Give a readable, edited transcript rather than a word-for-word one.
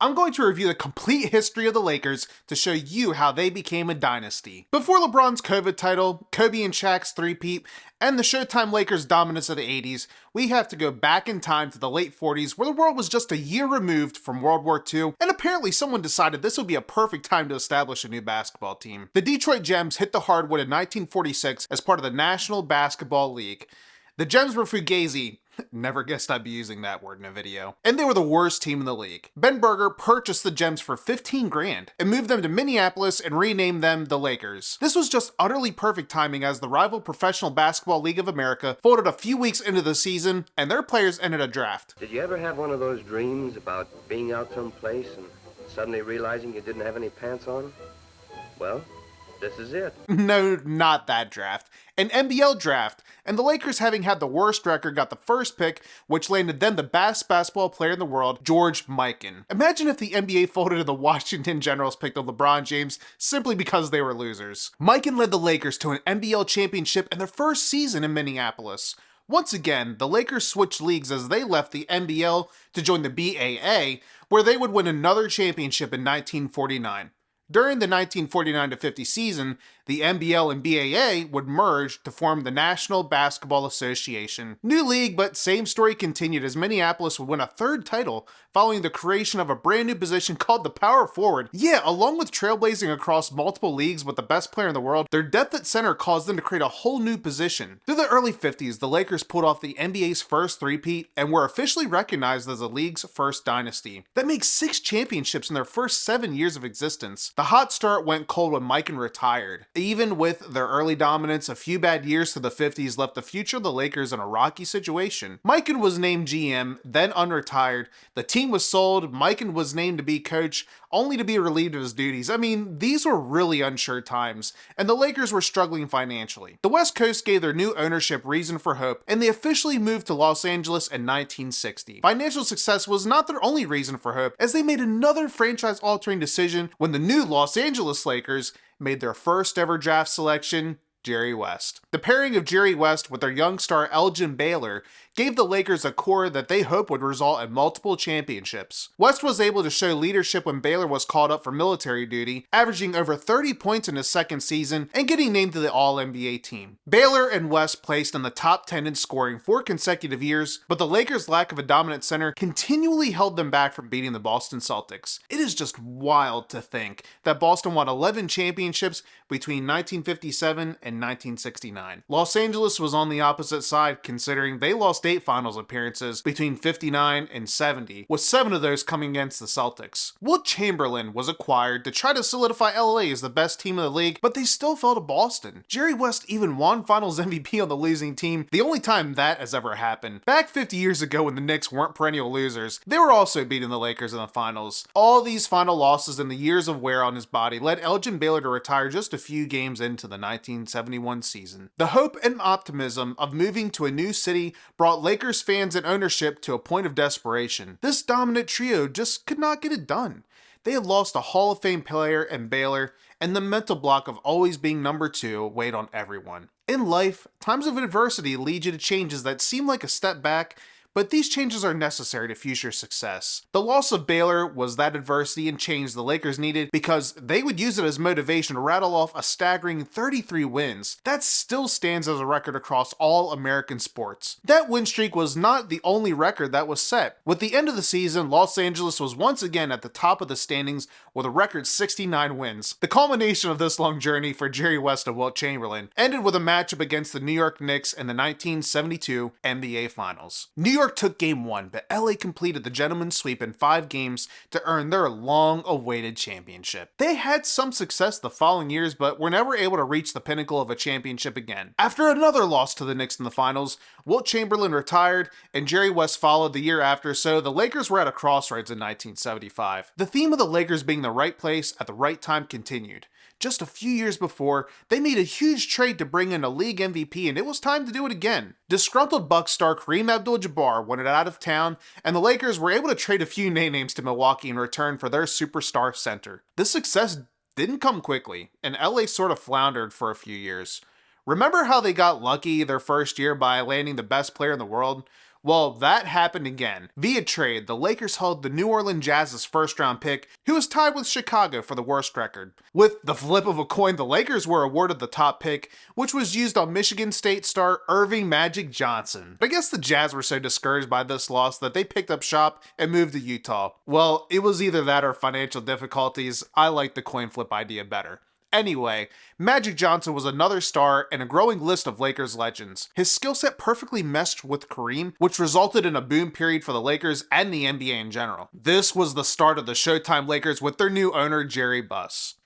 I'm going to review the complete history of the Lakers to show you how they became a dynasty. Before LeBron's COVID title, Kobe and Shaq's three-peat, and the Showtime Lakers' dominance of the 80s, we have to go back in time to the late 40s where the world was just a year removed from World War II, and apparently someone decided this would be a perfect time to establish a new basketball team. The Detroit Gems hit the hardwood in 1946 as part of the National Basketball League. The Gems were fugazi. Never guessed I'd be using that word in a video. And they were the worst team in the league. Ben Berger purchased the Gems for 15 grand and moved them to Minneapolis and renamed them the Lakers. This was just utterly perfect timing as the rival Professional Basketball League of America folded a few weeks into the season and their players entered a draft. Did you ever have one of those dreams about being out someplace and suddenly realizing you didn't have any pants on? Well, this is it. No, not that draft. An NBL draft, and the Lakers, having had the worst record, got the first pick, which landed them the best basketball player in the world, George Mikan. Imagine if the NBA folded and the Washington Generals picked up LeBron James simply because they were losers. Mikan led the Lakers to an NBL championship in their first season in Minneapolis. Once again, the Lakers switched leagues as they left the NBL to join the BAA, where they would win another championship in 1949. During the 1949-50 season, the NBL and BAA would merge to form the National Basketball Association. New league, but same story continued as Minneapolis would win a third title following the creation of a brand new position called the power forward. Yeah, along with trailblazing across multiple leagues with the best player in the world, their depth at center caused them to create a whole new position. Through the early 50s, the Lakers pulled off the NBA's first three-peat and were officially recognized as the league's first dynasty. That makes 6 championships in their first 7 years of existence. The hot start went cold when Mikan retired. Even with their early dominance, a few bad years to the 50s left the future of the Lakers in a rocky situation. Mikan was named GM, then unretired. The team was sold, Mikan was named to be coach, only to be relieved of his duties. I mean, these were really unsure times, and the Lakers were struggling financially. The West Coast gave their new ownership reason for hope, and they officially moved to Los Angeles in 1960. Financial success was not their only reason for hope, as they made another franchise-altering decision when the new Los Angeles Lakers made their first ever draft selection, Jerry West. The pairing of Jerry West with their young star Elgin Baylor gave the Lakers a core that they hoped would result in multiple championships. West was able to show leadership when Baylor was called up for military duty, averaging over 30 points in his second season and getting named to the All-NBA team. Baylor and West placed in the top 10 in scoring 4 consecutive years, but the Lakers' lack of a dominant center continually held them back from beating the Boston Celtics. It is just wild to think that Boston won 11 championships between 1957 and 1969. Los Angeles was on the opposite side, considering they lost 8 finals appearances between 59 and 70, with 7 of those coming against the Celtics. Wilt Chamberlain was acquired to try to solidify LA as the best team in the league, but they still fell to Boston. Jerry West even won Finals MVP on the losing team, the only time that has ever happened. Back 50 years ago when the Knicks weren't perennial losers, they were also beating the Lakers in the finals. All these final losses and the years of wear on his body led Elgin Baylor to retire just a few games into the 1971 season. The hope and optimism of moving to a new city brought Lakers fans and ownership to a point of desperation. This dominant trio just could not get it done. They had lost a Hall of Fame player in Baylor, and the mental block of always being number 2 weighed on everyone. In life, times of adversity lead you to changes that seem like a step back, but these changes are necessary to future success. The loss of Baylor was that adversity and change the Lakers needed because they would use it as motivation to rattle off a staggering 33 wins. That still stands as a record across all American sports. That win streak was not the only record that was set. With the end of the season, Los Angeles was once again at the top of the standings with a record 69 wins. The culmination of this long journey for Jerry West and Wilt Chamberlain ended with a matchup against the New York Knicks in the 1972 NBA Finals. New York took game 1, but LA completed the gentleman's sweep in 5 games to earn their long-awaited championship. They had some success the following years, but were never able to reach the pinnacle of a championship again. After another loss to the Knicks in the finals, Wilt Chamberlain retired and Jerry West followed the year after, so the Lakers were at a crossroads in 1975. The theme of the Lakers being the right place at the right time continued. Just a few years before, they made a huge trade to bring in a league MVP, and it was time to do it again. Disgruntled Bucks star Kareem Abdul Jabbar wanted out of town, and the Lakers were able to trade a few names to Milwaukee in return for their superstar center. This success didn't come quickly, and LA sort of floundered for a few years. Remember how they got lucky their first year by landing the best player in the world? Well, that happened again. Via trade, the Lakers held the New Orleans Jazz's first round pick, who was tied with Chicago for the worst record. With the flip of a coin, the Lakers were awarded the top pick, which was used on Michigan State star Irving Magic Johnson. But I guess the Jazz were so discouraged by this loss that they picked up shop and moved to Utah. Well, it was either that or financial difficulties. I like the coin flip idea better. Anyway, Magic Johnson was another star in a growing list of Lakers legends. His skill set perfectly meshed with Kareem, which resulted in a boom period for the Lakers and the NBA in general. This was the start of the Showtime Lakers with their new owner, Jerry Buss.